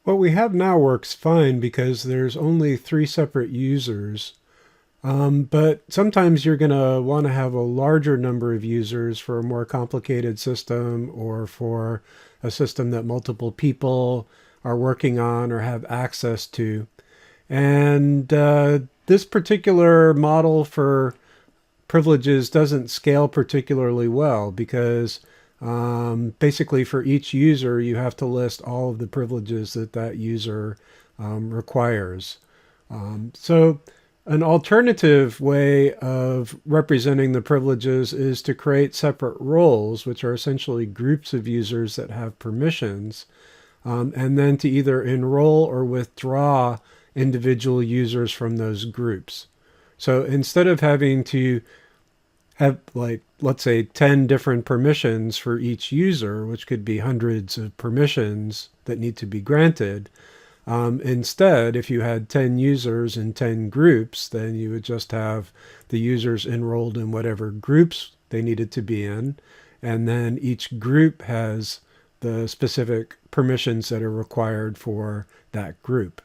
What we have now works fine because there's only three separate users. But sometimes you're going to want to have a larger number of users for a more complicated system or for a system that multiple people are working on or have access to. And this particular model for privileges doesn't scale particularly well because basically for each user you have to list all of the privileges that that user requires. So an alternative way of representing the privileges is to create separate roles, which are essentially groups of users that have permissions, and then to either enroll or withdraw individual users from those groups. So instead of having to have, like, let's say 10 different permissions for each user, which could be hundreds of permissions that need to be granted, instead, if you had 10 users in 10 groups, then you would just have the users enrolled in whatever groups they needed to be in, and then each group has the specific permissions that are required for that group.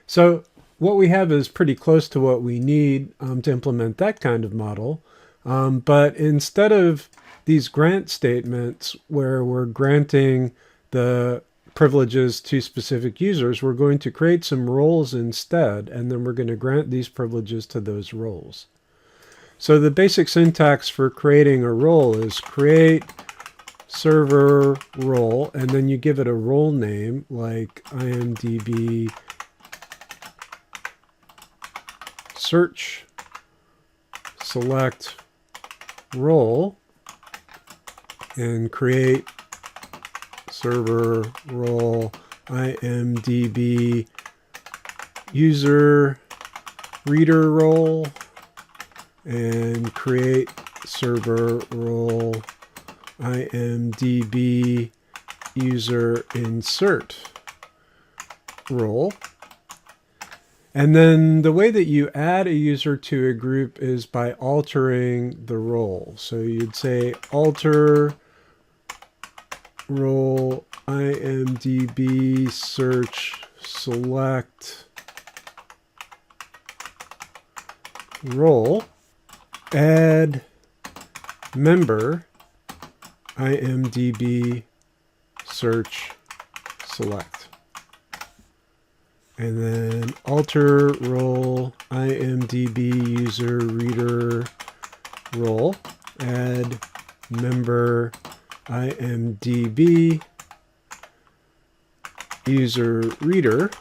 So what we have is pretty close to what we need to implement that kind of model. But instead of these grant statements where we're granting the privileges to specific users, we're going to create some roles instead, and then we're going to grant these privileges to those roles. So the basic syntax for creating a role is create server role, and then you give it a role name like IMDb search select role and create server role IMDb user reader role and create server role IMDb user insert role. And then the way that you add a user to a group is by altering the role. So you'd say alter role IMDb search select role add member IMDb search select. And then alter role IMDb user reader role add member IMDb user reader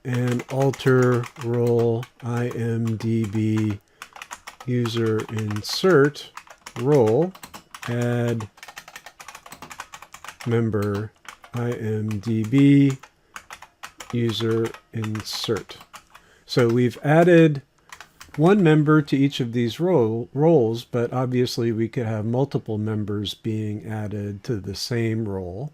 and alter role IMDb user insert role add member IMDb user insert. So we've added one member to each of these roles, but obviously we could have multiple members being added to the same role.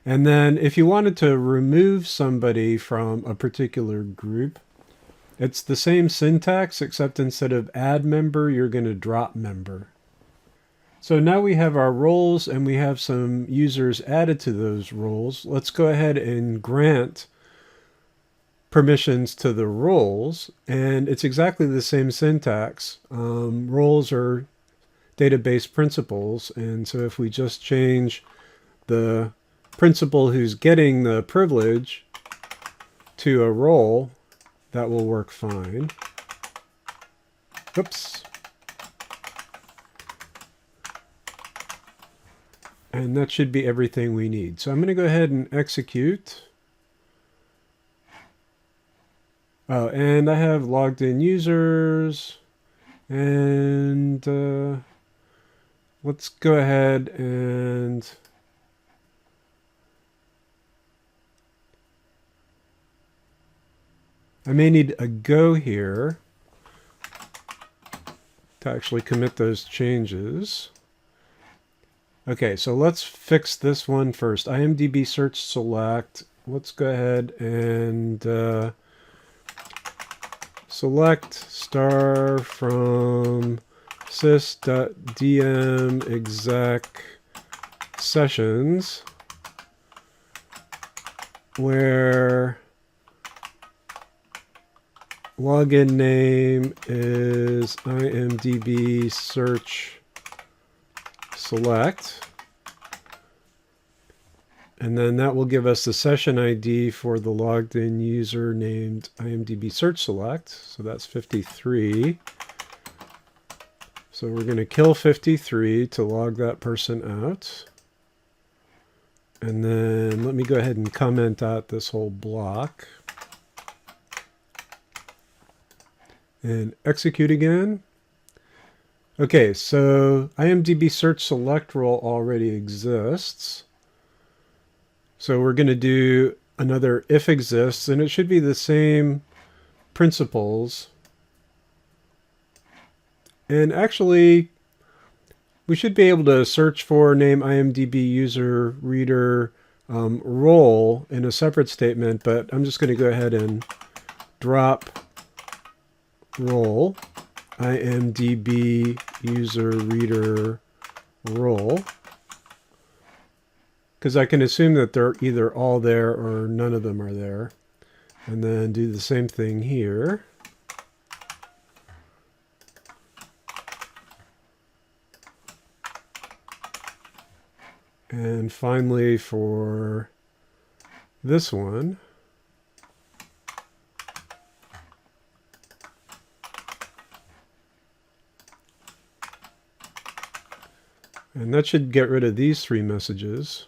And then if you wanted to remove somebody from a particular group, it's the same syntax, except instead of add member, you're going to drop member. So now we have our roles and we have some users added to those roles. Let's go ahead and grant permissions to the roles, and it's exactly the same syntax. Roles are database principals, and so if we just change the principal who's getting the privilege to a role, that will work fine. Oops. And that should be everything we need. So I'm going to go ahead and execute. Oh, and I have logged in users. And let's go ahead and I may need a go here to actually commit those changes. Okay, so let's fix this one first. IMDb search select. Let's go ahead and select star from sys.dm exec sessions where login name is IMDb search select. And then that will give us the session ID for the logged in user named IMDb search select. So that's 53. So we're going to kill 53 to log that person out. And then let me go ahead and comment out this whole block. And execute again. Okay, so IMDb search select role already exists. So we're going to do another if exists, and it should be the same principles. And actually, we should be able to search for name IMDb user reader role in a separate statement, but I'm just going to go ahead and drop role IMDb user reader role, because I can assume that they're either all there or none of them are there. And then do the same thing here. And finally for this one, and that should get rid of these three messages.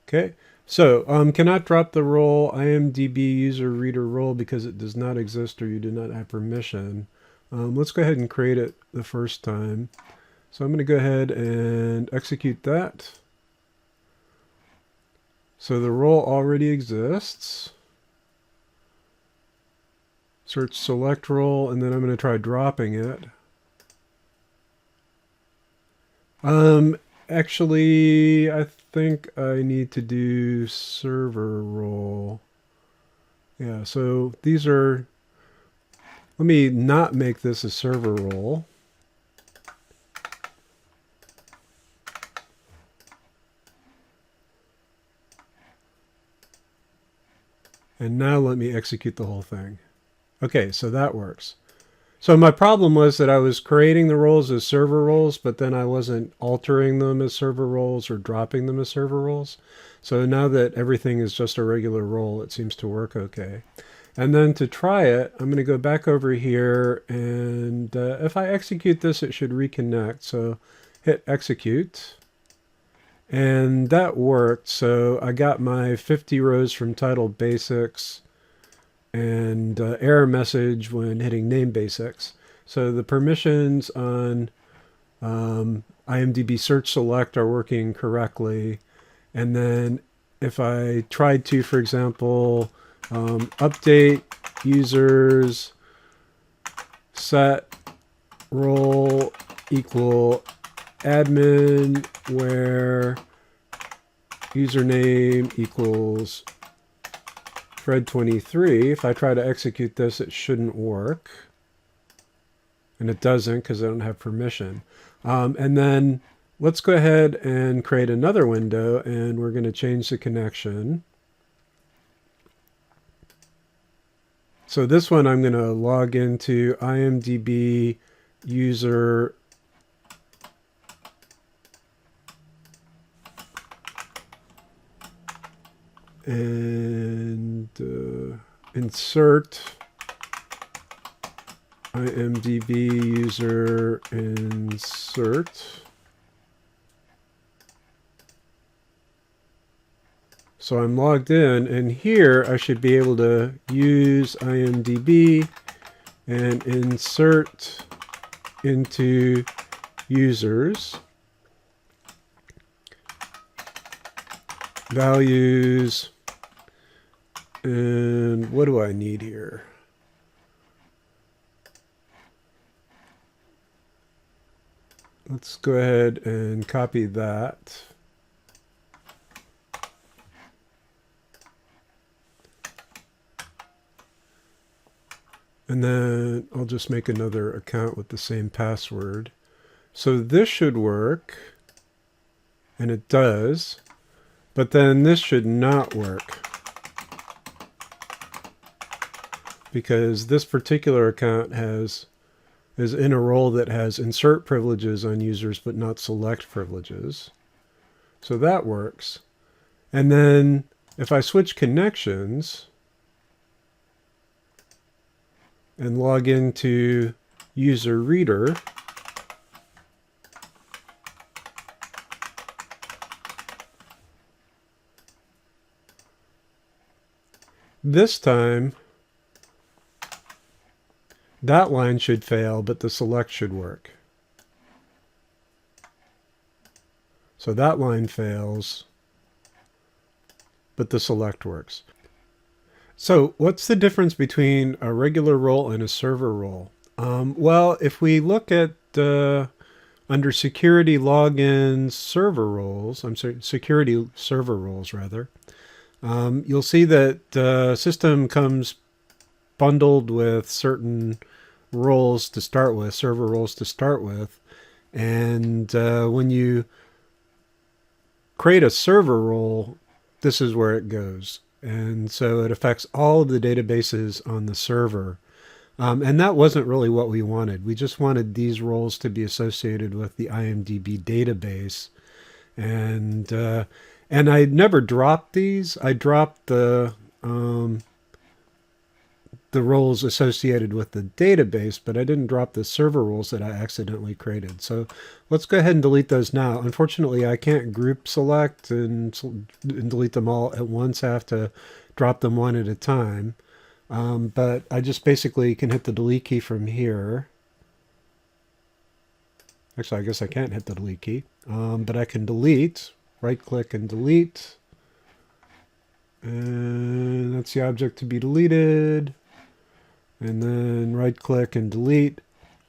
Okay, so cannot drop the role IMDb user reader role because it does not exist or you do not have permission. Let's go ahead and create it the first time. So I'm going to go ahead and execute that. So the role already exists. Search select role, and then I'm going to try dropping it. Actually, I think I need to do server role. Yeah, so these are, let me not make this a server role. And now let me execute the whole thing. Okay, so that works. So my problem was that I was creating the roles as server roles, but then I wasn't altering them as server roles or dropping them as server roles. So now that everything is just a regular role, it seems to work okay. And then to try it, I'm going to go back over here, and if I execute this, it should reconnect. So hit execute. And that worked. So I got my 50 rows from title basics and error message when hitting name basics. So the permissions on IMDb search select are working correctly. And then if I tried to, for example, update users set role equal admin where username equals Fred23. If I try to execute this, it shouldn't work. And it doesn't because I don't have permission. And then let's go ahead and create another window, and we're going to change the connection. So this one I'm going to log into IMDb user and insert IMDb user insert. So I'm logged in, and here I should be able to use IMDb and insert into users. Values. And what do I need here? Let's go ahead and copy that. And then I'll just make another account with the same password. So this should work. And it does. But then this should not work because this particular account is in a role that has insert privileges on users but not select privileges. So that works. And then if I switch connections and log into user reader, this time that line should fail, but the select should work. So that line fails, but the select works. So what's the difference between a regular role and a server role? Well, if we look at under security login server roles, I'm sorry, security server roles rather, you'll see that system comes bundled with certain roles to start with, server roles to start with. And when you create a server role, this is where it goes. And so it affects all of the databases on the server. And that wasn't really what we wanted. We just wanted these roles to be associated with the IMDb database. And I never dropped these. I dropped the roles associated with the database, but I didn't drop the server roles that I accidentally created. So let's go ahead and delete those now. Unfortunately, I can't group select and delete them all at once. I have to drop them one at a time. But I just basically can hit the delete key from here. Actually, I guess I can't hit the delete key, but I can delete, right click and delete. And that's the object to be deleted. And then right click and delete.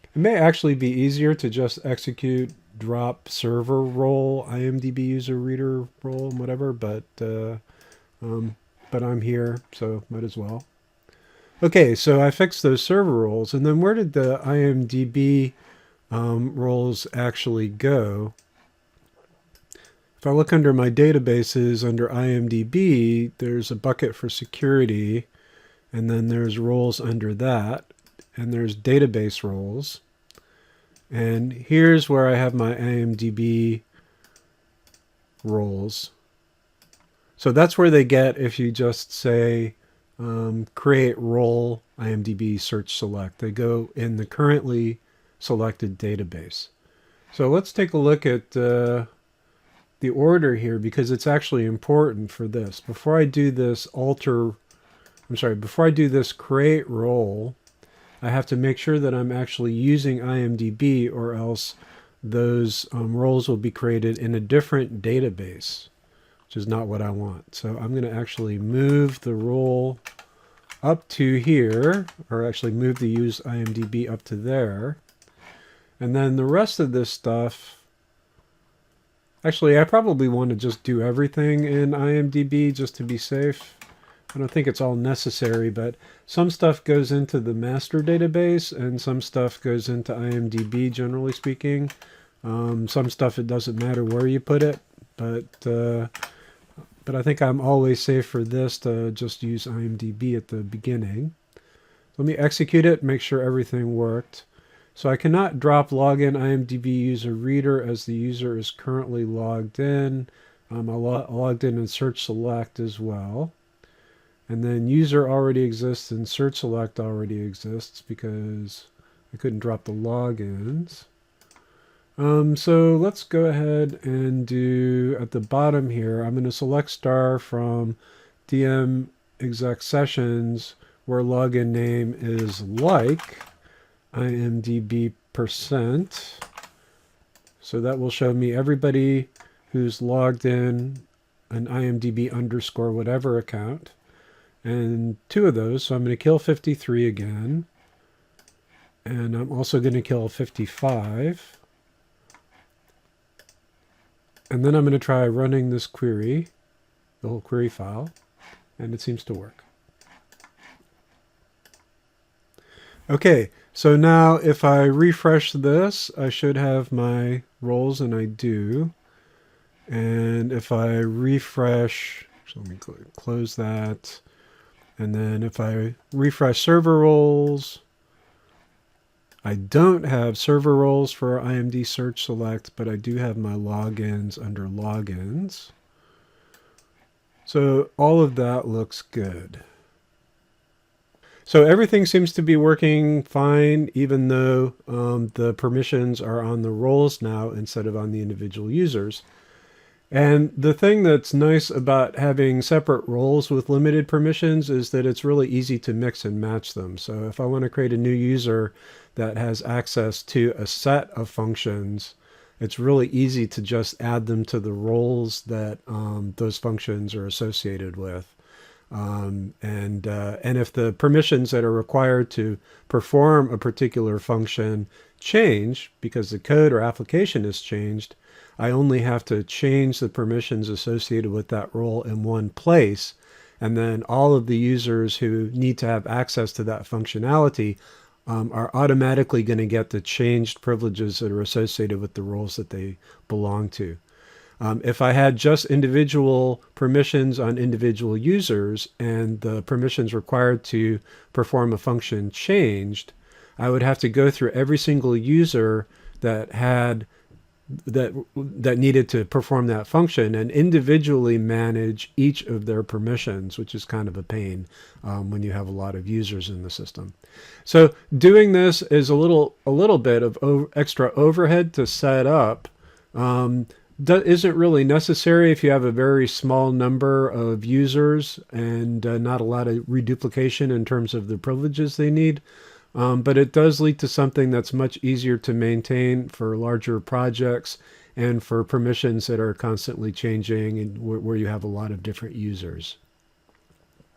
It may actually be easier to just execute drop server role, IMDb user reader role, whatever, but I'm here, so might as well. Okay, so I fixed those server roles, and then where did the IMDb roles actually go? If I look under my databases under IMDb, there's a bucket for security, and then there's roles under that, and there's database roles. And here's where I have my IMDb roles. So that's where they get if you just say create role IMDb search select. They go in the currently selected database. So let's take a look at the order here because it's actually important for this. Before I do this before I do this create role, I have to make sure that I'm actually using IMDb, or else those roles will be created in a different database, which is not what I want. So I'm going to actually move the role up to here, or actually move the use IMDb up to there. And then the rest of this stuff, actually I probably want to just do everything in IMDb just to be safe. I don't think it's all necessary, but some stuff goes into the master database and some stuff goes into IMDb, generally speaking. Some stuff it doesn't matter where you put it, but I think I'm always safe for this to just use IMDb at the beginning. Let me execute it, make sure everything worked. So I cannot drop login IMDb user reader as the user is currently logged in. I logged in and search select as well. And then user already exists and search select already exists because I couldn't drop the logins. So let's go ahead and do at the bottom here, I'm going to select star from DM exec sessions where login name is like IMDb%. So that will show me everybody who's logged in an IMDb underscore whatever account. And 2 of those, so I'm going to kill 53 again. And I'm also going to kill 55. And then I'm going to try running this query, the whole query file, and it seems to work. Okay, so now if I refresh this, I should have my roles, and I do. And if I refresh, so let me close that. And then if I refresh server roles, I don't have server roles for IMD Search Select, but I do have my logins under logins. So all of that looks good. So everything seems to be working fine, even though the permissions are on the roles now instead of on the individual users. And the thing that's nice about having separate roles with limited permissions is that it's really easy to mix and match them. So if I want to create a new user that has access to a set of functions, it's really easy to just add them to the roles that those functions are associated with. And if the permissions that are required to perform a particular function change because the code or application has changed, I only have to change the permissions associated with that role in one place. And then all of the users who need to have access to that functionality are automatically going to get the changed privileges that are associated with the roles that they belong to. If I had just individual permissions on individual users and the permissions required to perform a function changed, I would have to go through every single user that had that needed to perform that function and individually manage each of their permissions, which is kind of a pain when you have a lot of users in the system. So doing this is a little bit of extra overhead to set up. Isn't really necessary if you have a very small number of users and not a lot of reduplication in terms of the privileges they need. But it does lead to something that's much easier to maintain for larger projects and for permissions that are constantly changing and where you have a lot of different users.